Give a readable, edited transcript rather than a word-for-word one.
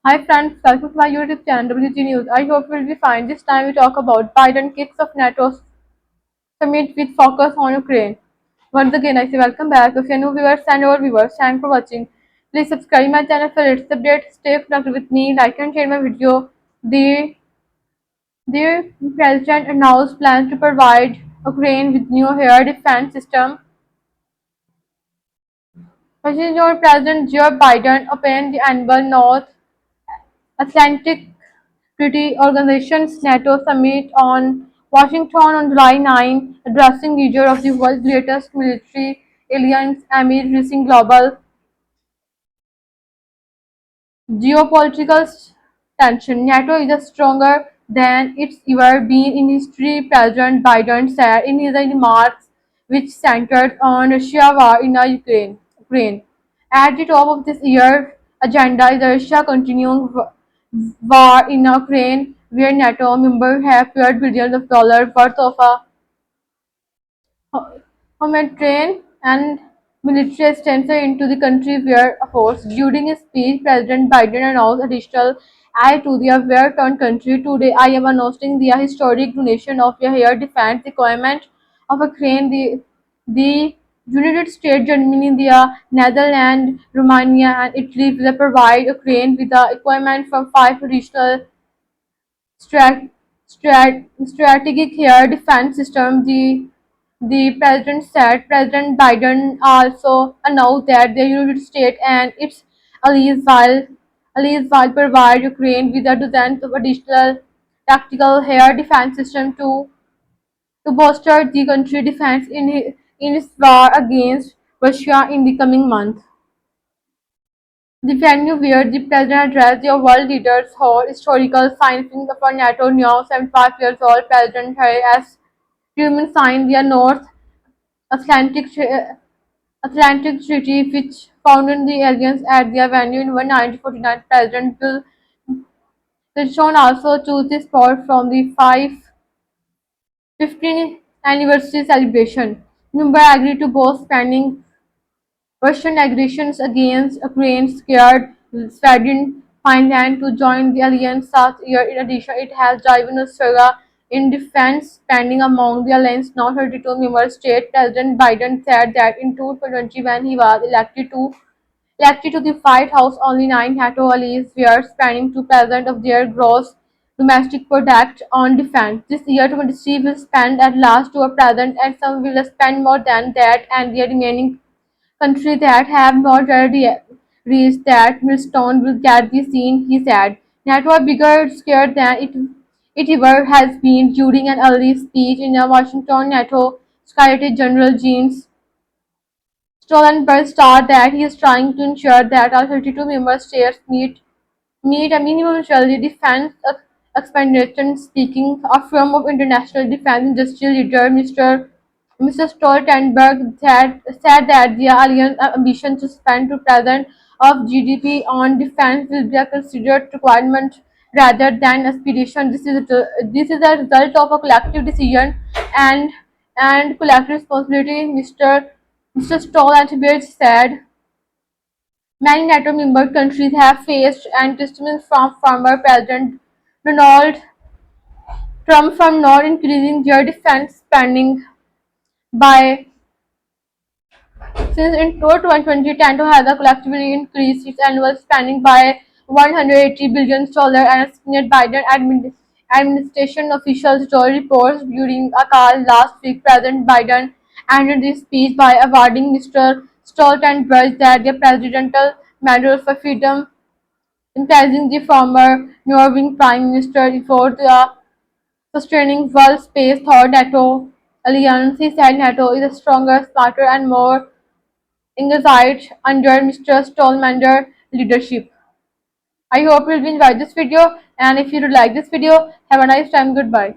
Hi friends, welcome to my YouTube channel WG News. I hope you will be fine. This time we talk about Biden kicks off NATO summit with focus on Ukraine. Once again, I say welcome back. If you're new viewers and old viewers, thanks for watching. Please subscribe my channel for latest updates. Stay connected with me, like and share my video. The the president announced plans to provide Ukraine with new air defense system. President Joe Biden opened the annual North Atlantic Treaty Organization's NATO summit on Washington on July 9, addressing leaders of the world's greatest military alliance amid rising global geopolitical tension. NATO is stronger than it's ever been in history, President Biden said in his remarks, which centered on Russia war in Ukraine. At the top of this year's agenda is the Russia continuing war in Ukraine, where NATO members have poured billions of dollars worth of humanitarian and military assistance into the country where force. During his speech, President Biden announced additional aid to the war-torn country. Today, I am announcing the historic donation of the air defense equipment of Ukraine, the United States, Germany, the Netherlands, Romania, and Italy will provide Ukraine with the equipment from five additional strat- strategic air defense system. The president said President Biden also announced that the United States and its allies will provide Ukraine with a dozen of additional tactical air defense systems to bolster the country's defense in its war against Russia in the coming months. The venue where the president addressed the world leaders held historical signing for NATO. Now 75 years old President Harry S. Truman signed the North Atlantic Atlantic Treaty, which founded the alliance at their venue in 1949. President Bill Clinton also chose the spot from the 50th anniversary celebration. Members agreed to both spending Russian aggressions against Ukraine scared Sweden, Finland to join the alliance last year. In addition, it has driven a struggle in defense spending among the alliance's now 32 member states. President Biden said that in 2020, when he was elected to the White House, only nine NATO allies were spending 2% of their gross domestic product on defense. This year, 23 will spend at last 2%, and some will spend more than that, and the remaining countries that have not already reached that milestone will get the scene, he said. NATO are bigger scared than it ever has been. During an early speech in Washington, NATO Secretary General Jens Stoltenberg stated that he is trying to ensure that all 32 member states meet a minimum yearly defense expenditure. Speaking of firm of international defense industry leader Mr. Stoltenberg said that the alliance ambition to spend 2% of GDP on defense will be a considered requirement rather than aspiration. This is a result of a collective decision and collective responsibility. Mr. Stoltenberg said. Many NATO member countries have faced criticism from former President Donald Trump for not increasing their defense spending by since in 2020, NATO has collectively increased its annual spending by $180 billion, and a senior Biden administration officials told reports during a call last week. President Biden ended his speech by awarding Mr. Stoltenberg that the Presidential Medal for Freedom, encouraging the former Norwegian Prime Minister for the sustaining world space thought NATO alliance. He said NATO is stronger, smarter, and more engaged under Mr. Stoltenberg's leadership. I hope you will enjoy this video, and if you like this video, have a nice time. Goodbye.